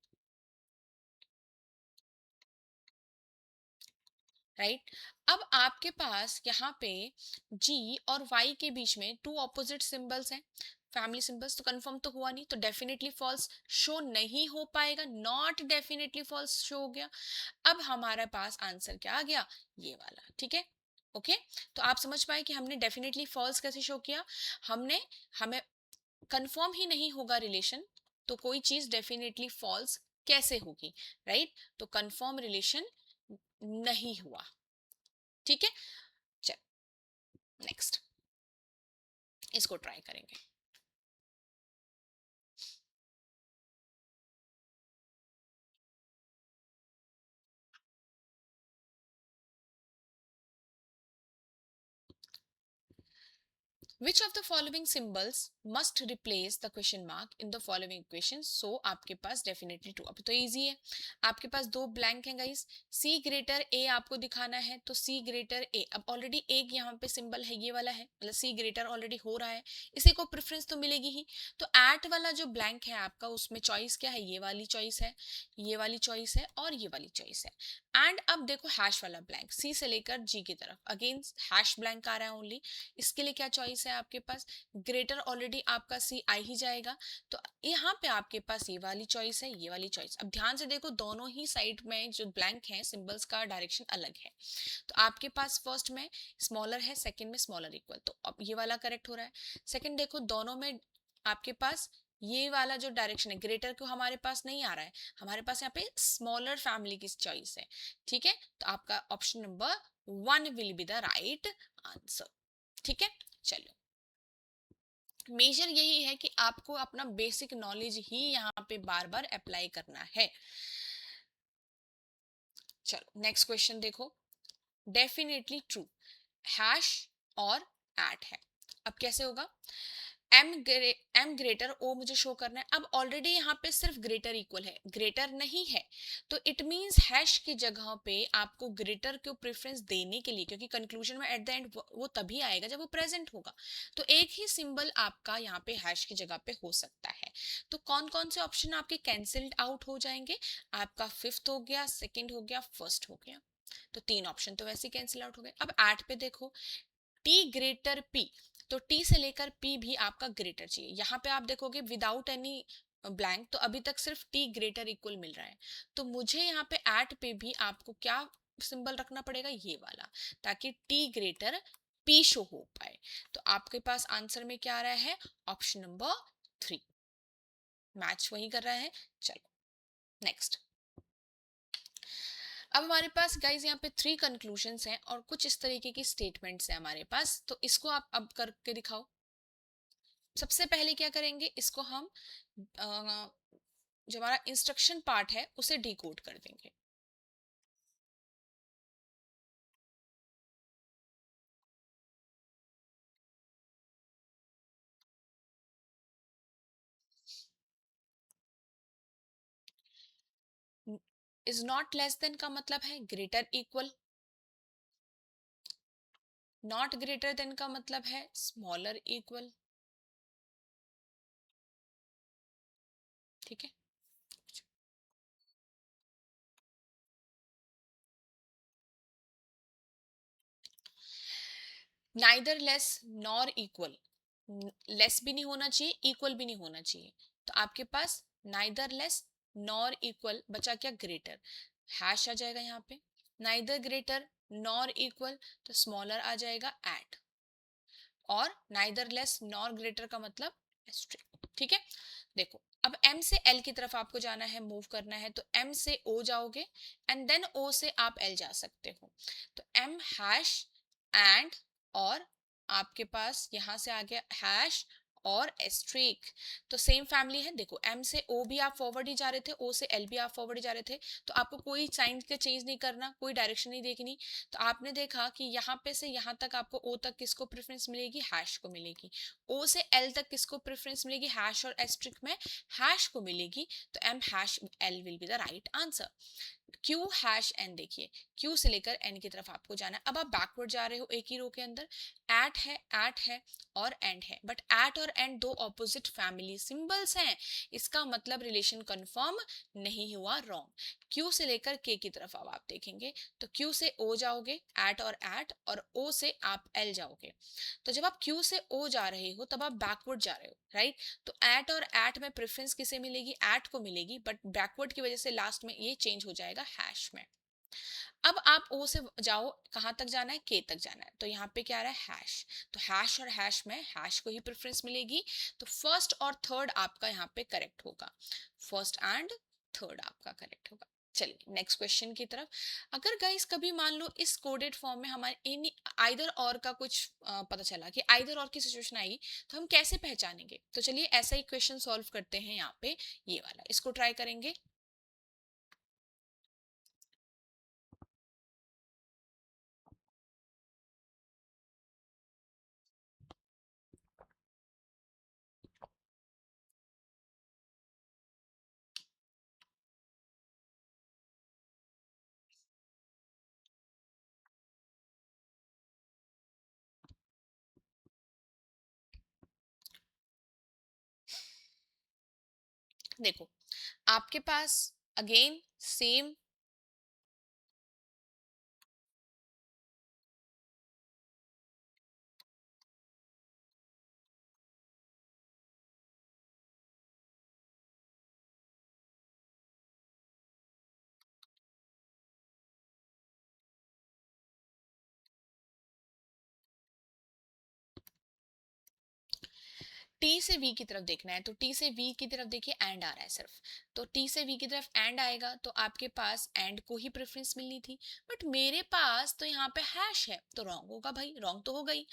राइट। अब आपके पास यहाँ पे G और Y के बीच में टू ऑपोजिट सिंबल्स हैं, फैमिली सिंबल्स, तो कंफर्म तो हुआ नहीं, तो डेफिनेटली फॉल्स शो नहीं हो पाएगा, नॉट डेफिनेटली फॉल्स शो हो गया। अब हमारे पास आंसर क्या आ गया, ये वाला, ठीक है। ओके, तो आप समझ पाए कि हमने डेफिनेटली फॉल्स कैसे शो किया, हमने, हमें कंफर्म ही नहीं होगा रिलेशन, तो कोई चीज डेफिनेटली फॉल्स कैसे होगी, राइट। तो कंफर्म रिलेशन नहीं हुआ, ठीक है। चल नेक्स्ट, इसको ट्राई करेंगे। Which of the following symbols must replace the question mark in the following equation? So आपके पास definitely true। अब तो easy है, आपके पास दो blank हैं guys, C greater A आपको दिखाना है, तो C greater A, अब already एक यहाँ पे symbol है, ये वाला है, मतलब C greater already हो रहा है, इसी को preference तो मिलेगी ही। तो at वाला जो blank है आपका, उसमें choice क्या है, ये वाली choice है, ये वाली choice है और ये वाली choice है। एंड अब देखो हैश वाला ब्लैंक, सी से लेकर जी की तरफ अगेन हैश ब्लैंक आ रहा है ओनली, इसके लिए क्या चॉइस है आपके पास, ग्रेटर ऑलरेडी आपका सी आ ही जाएगा, तो यहाँ पे आपके पास ये वाली चॉइस है, ये वाली चॉइस। अब ध्यान से देखो, दोनों ही साइड में जो ब्लैंक है सिंबल्स का डायरेक्शन अलग है, तो आपके पास फर्स्ट में स्मॉलर है, सेकंड में स्मॉलर इक्वल, तो अब ये वाला करेक्ट हो रहा है। सेकंड देखो, दोनों में आपके पास ये वाला जो डायरेक्शन है, ग्रेटर को हमारे पास नहीं आ रहा है, हमारे पास यहाँ पे स्मॉलर फैमिली की चॉइस है, ठीक है। तो आपका option number 1 will be the right answer, ठीक है। चलो, मेजर यही है कि आपको अपना बेसिक नॉलेज ही यहाँ पे बार बार अप्लाई करना है। चलो नेक्स्ट क्वेश्चन देखो, डेफिनेटली ट्रू, हैश और एट है। अब कैसे होगा, एम ग्रेटर ओ मुझे शो करना है, अब ऑलरेडी यहाँ पे सिर्फ ग्रेटर इक्वल है, ग्रेटर नहीं है, तो इट मींस हैश की जगह पे आपको ग्रेटर को प्रेफरेंस देने के लिए, क्योंकि कंक्लूजन में एट द एंड वो तभी आएगा जब वो प्रेजेंट होगा, तो एक ही सिंबल आपका यहाँ पे हैश की जगह पे हो सकता है। तो कौन कौन से ऑप्शन आपके कैंसिल्ड आउट हो जाएंगे, आपका फिफ्थ हो गया, सेकेंड हो गया, फर्स्ट हो गया, तो तीन ऑप्शन तो वैसे कैंसिल आउट हो गए। अब एट पे देखो, टी ग्रेटर पी, तो टी से लेकर पी भी आपका ग्रेटर चाहिए, यहाँ पे आप देखोगे विदाउट एनी ब्लैंक, तो अभी तक सिर्फ टी ग्रेटर इक्वल मिल रहा है, तो मुझे यहाँ पे एट पे भी आपको क्या सिंबल रखना पड़ेगा, ये वाला, ताकि टी ग्रेटर पी शो हो पाए। तो आपके पास आंसर में क्या आ रहा है, ऑप्शन नंबर 3 मैच वही कर रहा है। चलो नेक्स्ट, अब हमारे पास गाइज यहाँ पे 3 कंक्लूजन्स हैं और कुछ इस तरीके की स्टेटमेंट्स हैं हमारे पास, तो इसको आप अब करके दिखाओ। सबसे पहले क्या करेंगे, इसको हम जो हमारा इंस्ट्रक्शन पार्ट है उसे डिकोड कर देंगे। इज नॉट लेस देन का मतलब है greater equal, not greater than का मतलब है स्मॉलर इक्वल, ठीक है। Neither less nor equal, less भी नहीं होना चाहिए, इक्वल भी नहीं होना चाहिए, तो आपके पास नाइदर लेस नॉर इक्वल बचा क्या, ग्रेटर, हैश आ जाएगा यहाँ पे, नाइदर ग्रेटर नॉर इक्वल, तो स्मॉलर आ जाएगा एट, और नाइदर लेस नॉर ग्रेटर का मतलब एस्ट्रिक, ठीक है। देखो, अब m से l की तरफ आपको जाना है, मूव करना है, तो m से o जाओगे एंड देन o से आप l जा सकते हो, तो m हैश एंड, और आपके पास यहां से आ गया हैश और एस्ट्रिक। तो सेम फैमिली है, देखो एम से ओ भी आप फॉरवर्ड ही जा रहे थे, ओ से एल भी आप फॉरवर्ड ही जा रहे थे, तो आपको कोई साइन का चेंज नहीं करना, कोई डायरेक्शन नहीं देखनी। तो आपने देखा कि यहाँ पे से यहाँ तक आपको ओ तक किसको प्रेफरेंस मिलेगी, हैश को मिलेगी। ओ से एल तक किसको प्रेफरेंस मिलेगी, हैश और एस्ट्रिक में हैश को मिलेगी। तो M hash L will be the right answer. Q hash N, देखिए क्यू से लेकर एन की तरफ आपको जाना है। अब आप बैकवर्ड जा रहे हो एक ही रो के अंदर, एट है और एंड है, बट एट और एंड दो ऑपोजिट फैमिली सिंबल्स हैं, इसका मतलब रिलेशन कंफर्म नहीं हुआ, रॉन्ग। क्यू से लेकर के की तरफ अब आप देखेंगे, तो क्यू से ओ जाओगे, और ओ से आप एल जाओगे। तो जब आप क्यू से ओ जा रहे हो तब आप बैकवर्ड जा रहे हो, राइट। तो एट और एट में प्रेफरेंस किसे मिलेगी, एट को मिलेगी, बट बैकवर्ड की वजह से लास्ट में ये चेंज हो जाएगा हैश में। अब आप ओ से जाओ, कहां तक जाना है, के तक जाना है, तो यहाँ पे क्या आ रहा है, हैश। तो हैश और हैश में हैश को ही प्रेफरेंस मिलेगी। तो फर्स्ट और थर्ड आपका यहाँ पे करेक्ट होगा, फर्स्ट एंड थर्ड आपका करेक्ट होगा। चलिए नेक्स्ट क्वेश्चन की तरफ। अगर गाइस कभी मान लो इस कोडेड फॉर्म में हमारे इन आइदर और का कुछ पता चला कि आइदर और की सिचुएशन आएगी, तो हम कैसे पहचानेंगे। तो चलिए ऐसा ही क्वेश्चन सॉल्व करते हैं, यहाँ पे ये वाला इसको ट्राई करेंगे। देखो आपके पास अगेन सेम, टी से वी की तरफ देखना है, तो टी से वी की तरफ देखिए एंड आ रहा है सिर्फ, तो टी से वी की तरफ एंड आएगा, तो आपके पास एंड को ही प्रेफरेंस मिलनी थी, बट मेरे पास तो यहाँ पे हैश है, तो रॉन्ग होगा भाई, रॉन्ग तो हो गई।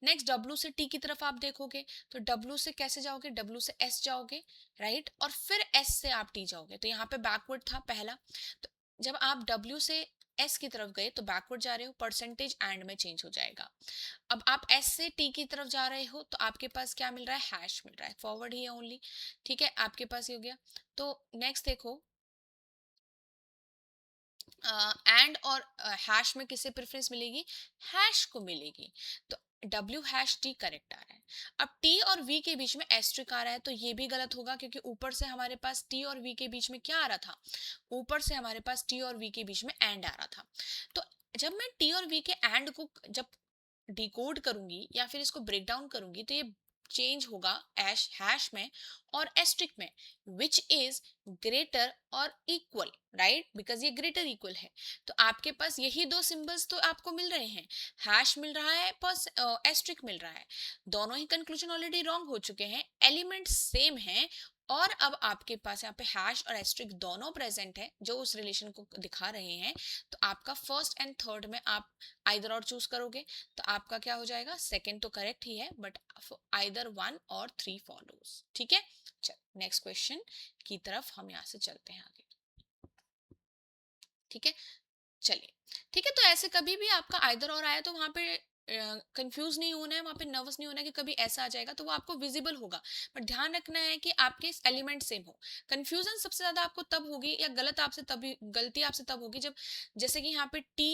नेक्स्ट डब्ल्यू से टी की तरफ आप देखोगे, तो डब्ल्यू से कैसे जाओगे, डब्ल्यू से एस जाओगे, राइट, और फिर एस से आप टी जाओगे, तो यहाँ पे बैकवर्ड था पहला। तो जब आप डब्ल्यू से एस की तरफ गए तो बैकवर्ड जा रहे हो, परसेंटेज एंड में चेंज हो जाएगा। अब आप एस से टी की तरफ जा रहे हो, तो आपके पास क्या मिल रहा है, हैश मिल रहा है, फॉरवर्ड ही है ओनली, ठीक है, आपके पास ये हो गया। तो नेक्स्ट देखो, एंड और हैश में किसे प्रेफरेंस मिलेगी, हैश को मिलेगी। तो डब्ल्यू हैश टी करेक्ट आ रहा है। अब टी और वी के बीच में एस्ट्रिक आ रहा है, तो ये भी गलत होगा, क्योंकि ऊपर से हमारे पास टी और वी के बीच में क्या आ रहा था, ऊपर से हमारे पास टी और वी के बीच में एंड आ रहा था। तो जब मैं टी और वी के एंड को जब डिकोड करूंगी या फिर इसको ब्रेक डाउन करूंगी, तो ये चेंज होगा एश हैश में और एस्ट्रिक में, विच इज ग्रेटर और इक्वल, राइट, बिकॉज ये ग्रेटर इक्वल है। तो आपके पास यही दो सिंबल्स तो आपको मिल रहे हैं, हैश मिल रहा है प्लस एस्ट्रिक मिल रहा है। दोनों ही कंक्लूजन ऑलरेडी रॉन्ग हो चुके हैं, एलिमेंट सेम है, और अब आपके पास यहाँ पे हैश और एस्ट्रिक दोनों प्रेजेंट है जो उस रिलेशन को दिखा रहे हैं। तो आपका फर्स्ट एंड थर्ड में आप आइदर और चूज करोगे, तो आपका क्या हो जाएगा, सेकंड तो करेक्ट ही है, बट आइदर वन और थ्री फॉलोज, ठीक है। चल नेक्स्ट क्वेश्चन की तरफ हम यहाँ से चलते हैं आगे, ठीक है। चलिए, ठीक है, तो ऐसे कभी भी आपका आइदर और आया तो वहां पे कंफ्यूज नहीं होना है, वहां पे नर्वस नहीं होना है कि कभी ऐसा आ जाएगा, तो वो आपको विजिबल होगा, बट ध्यान रखना है कि आपके एलिमेंट सेम हो। कंफ्यूजन सबसे ज्यादा आपको तब होगी या गलती आपसे तब होगी जब, जैसे कि यहाँ पे टी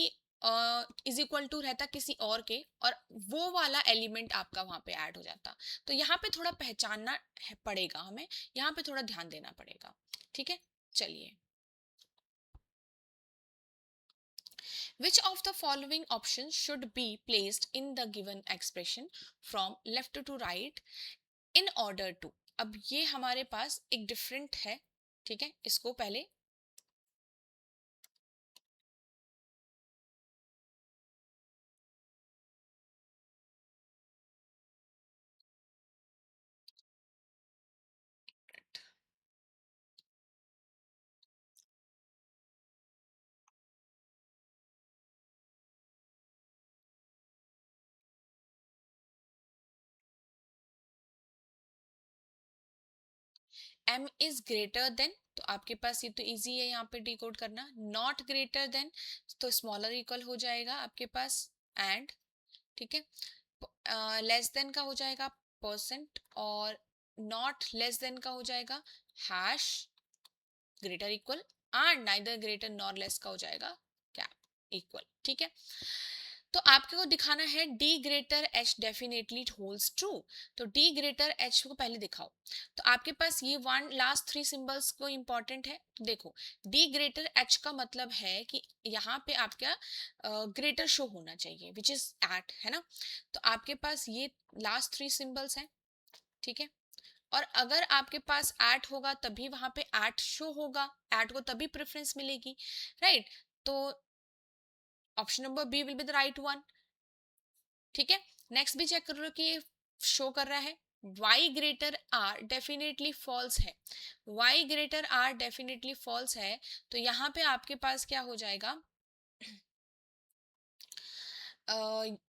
इज इक्वल टू रहता किसी और के, और वो वाला एलिमेंट आपका वहां पे ऐड हो जाता। तो यहाँ पे थोड़ा पहचानना पड़ेगा हमें, यहाँ पे थोड़ा ध्यान देना पड़ेगा, ठीक है। चलिए, which of the following options should be placed in the given expression from left to right in order to। अब ये हमारे पास एक डिफरेंट है, ठीक है, इसको पहले m इज ग्रेटर देन, तो आपके पास ये तो इजी है यहाँ पे डिकोड करना. नॉट ग्रेटर देन, तो स्मॉलर इक्वल हो जाएगा आपके पास एंड. ठीक है. लेस देन का हो जाएगा परसेंट, और नॉट लेस देन का हो जाएगा hash. Greater equal and neither greater nor less का हो जाएगा कैप इक्वल. ठीक है. तो आपके को दिखाना है D greater H definitely holds true. तो डी ग्रेटर एच को पहले दिखाओ. तो आपके पास ये वन लास्ट थ्री सिंबल्स को इंपॉर्टेंट है. देखो, डी ग्रेटर एच का मतलब है कि यहाँ पे आपका ग्रेटर शो होना चाहिए विच इज एट, है ना. तो आपके पास ये लास्ट थ्री सिंबल्स हैं. ठीक है. और अगर आपके पास एट होगा तभी वहां पे एट शो होगा, एट को तभी प्रेफरेंस मिलेगी, राइट. तो option number B will be the right one. ठीक है. नेक्स्ट भी चेक कर लो कि शो कर रहा है. y greater R definitely false है. y greater R definitely false है. तो यहाँ पे आपके पास क्या हो जाएगा,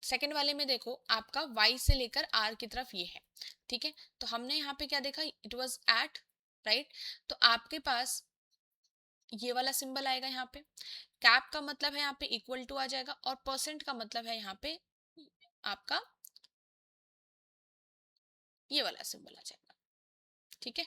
सेकंड वाले में देखो आपका y से लेकर r की तरफ ये है. ठीक है. तो हमने यहाँ पे क्या देखा, इट वाज एट, राइट. तो आपके पास ये वाला सिंबल आएगा यहाँ पे. कैप का मतलब है यहाँ पे इक्वल टू आ जाएगा, और परसेंट का मतलब है यहाँ पे आपका ये वाला सिंबल आ जाएगा. ठीक है.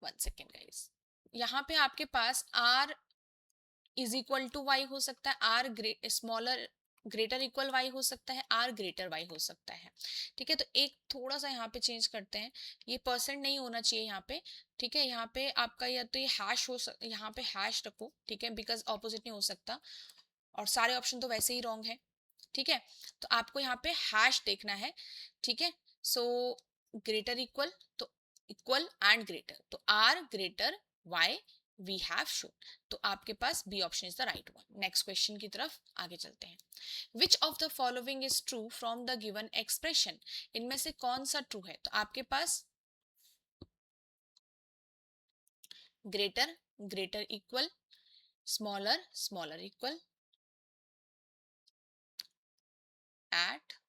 One second guys. यहाँ पे आपके पास r is equal to Y हो सकता है, R smaller greater equal Y हो सकता है, आर ग्रेटर वाई हो सकता है. ठीक है. तो एक थोड़ा सा यहाँ पे चेंज करते हैं, ये परसेंट नहीं होना चाहिए यहाँ पे. ठीक है. यहाँ पे आपका या तो ये हैश हो यहाँ पे हैश रखो. ठीक है. बिकॉज ऑपोजिट नहीं हो सकता, और सारे ऑप्शन तो वैसे ही रॉन्ग है. ठीक है. तो आपको यहाँ पे हैश देखना है. ठीक है. सो ग्रेटर इक्वल, तो इक्वल एंड ग्रेटर, तो R greater Y we have shown. तो आपके पास B option is the right one. Next question की तरफ आगे चलते हैं. Which of the following is true from the given expression. इनमें से कौन सा ट्रू है. तो आपके पास greater greater equal, smaller smaller equal, एट,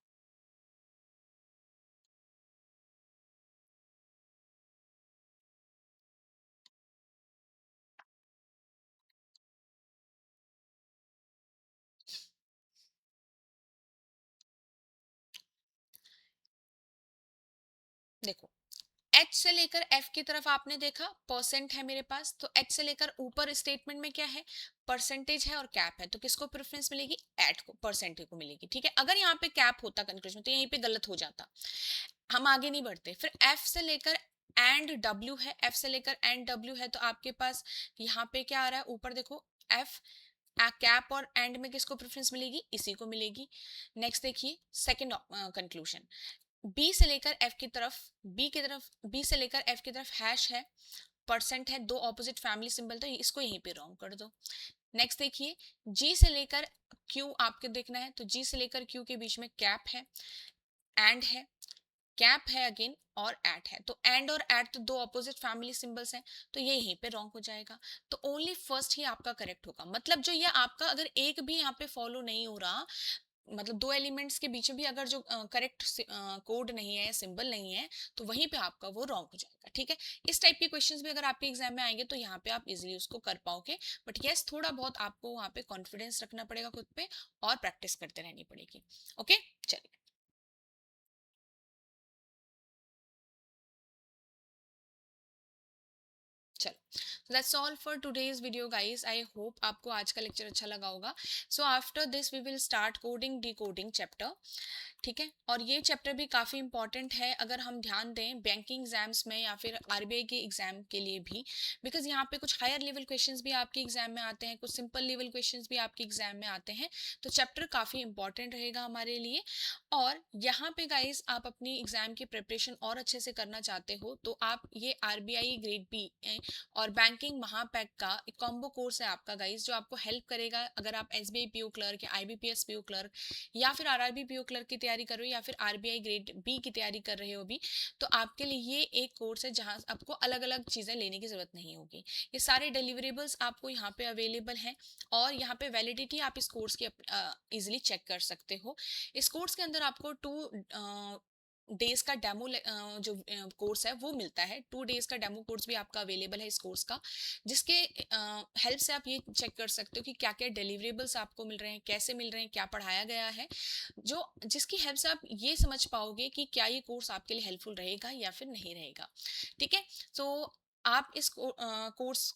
देखो एच से लेकर एफ की तरफ आपने देखा परसेंट है मेरे पास, तो एच से लेकर ऊपर स्टेटमेंट में क्या है, परसेंटेज है और कैप है. तो किसको प्रेफरेंस मिलेगी, एट को, परसेंटेज को मिलेगी. ठीक है. अगर यहाँ पे कैप होता कंक्लूजन तो यहीं पे गलत हो जाता, हम आगे नहीं बढ़ते. फिर एफ से लेकर एंड डब्ल्यू है, एफ से लेकर एंड डब्ल्यू है, तो आपके पास यहाँ पे क्या आ रहा है, ऊपर देखो एफ कैप और एंड में किसको प्रेफरेंस मिलेगी, इसी को मिलेगी. नेक्स्ट देखिए सेकंड कंक्लूजन, बी से लेकर एफ की तरफ, बी से लेकर एफ की तरफ हैश है, परसेंट है, दो ऑपोजिट फैमिली सिंबल, तो इसको यहीं पे रॉन्ग कर दो. नेक्स्ट देखिए जी से लेकर क्यू आपके देखना है, तो जी से लेकर क्यू के बीच में कैप है, एंड है, कैप है अगेन, और एट है. तो एंड और एट तो दो ऑपोजिट फैमिली सिंबल्स हैं, तो ये यहीं पे रॉन्ग हो जाएगा. तो ओनली फर्स्ट ही आपका करेक्ट होगा. मतलब जो ये आपका अगर एक भी यहाँ पे फॉलो नहीं हो रहा, मतलब दो एलिमेंट्स के बीच में भी अगर जो करेक्ट कोड नहीं है, सिंबल नहीं है, तो वहीं पे आपका वो रॉन्ग हो जाएगा. ठीक है. इस टाइप के क्वेश्चंस भी अगर आपके एग्जाम में आएंगे तो यहाँ पे आप इजीली उसको कर पाओगे. बट यस, थोड़ा बहुत आपको वहाँ पे कॉन्फिडेंस रखना पड़ेगा खुद पे, और प्रैक्टिस करते रहनी पड़ेगी. ओके. चलिए. चलो, that's all for today's video guys. I hope आपको आज का लेक्चर अच्छा लगा होगा. So after this we will start coding decoding chapter. ठीक है. और ये चैप्टर भी काफ़ी इंपॉर्टेंट है अगर हम ध्यान दें बैंकिंग एग्जाम्स में या फिर आरबीआई के एग्जाम के लिए भी, बिकॉज यहाँ पे कुछ हायर लेवल क्वेश्चंस भी आपके एग्जाम में आते हैं, कुछ सिंपल लेवल क्वेश्चंस भी आपके एग्जाम में आते हैं. तो चैप्टर काफ़ी इंपॉर्टेंट रहेगा हमारे लिए. और यहाँ पे गाइस आप अपनी एग्जाम की प्रिपरेशन और अच्छे से करना चाहते हो तो आप ये आरबीआई ग्रेड बी और बैंकिंग महापैक का एक कॉम्बो कोर्स है आपका गाइस, जो आपको हेल्प करेगा अगर आप एसबीआई पीओ क्लर्क या आईबीपीएस पीओ क्लर्क या फिर आरआरबी पीओ क्लर्क की तैयारी तैयारी कर रहे हो या फिर आरबीआई ग्रेड बी की तैयारी कर रहे हो अभी, तो आपके लिए ये एक कोर्स है जहाँ आपको अलग अलग चीज़ें लेने की ज़रूरत नहीं होगी। ये सारे डिलीवरेबल्स आपको यहाँ पे अवेलेबल हैं और यहाँ पे वैलिडिटी आप इस कोर्स की इजीली चेक कर सकते हो। इस कोर्स के अंदर आपको 2 डेज का डेमो जो कोर्स है वो मिलता है। 2 डेज का डेमो कोर्स भी आपका अवेलेबल है इस कोर्स का, जिसके हेल्प से आप ये चेक कर सकते हो कि क्या क्या डिलीवरेबल्स आपको मिल रहे हैं, कैसे मिल रहे हैं, क्या पढ़ाया गया है, जो जिसकी हेल्प से आप ये समझ पाओगे कि क्या ये कोर्स आपके लिए हेल्पफुल रहेगा या फिर नहीं रहेगा। ठीक है, सो आप इस कोर्स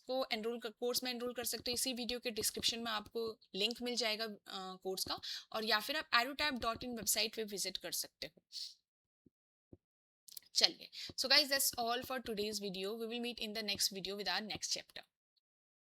में एनरोल कर सकते हो। इसी वीडियो के डिस्क्रिप्शन में आपको लिंक मिल जाएगा कोर्स का, और या फिर आप edutap.in वेबसाइट पे विजिट कर सकते हो। चलिए, so guys that's all for today's video. We will meet in the next video with our next chapter.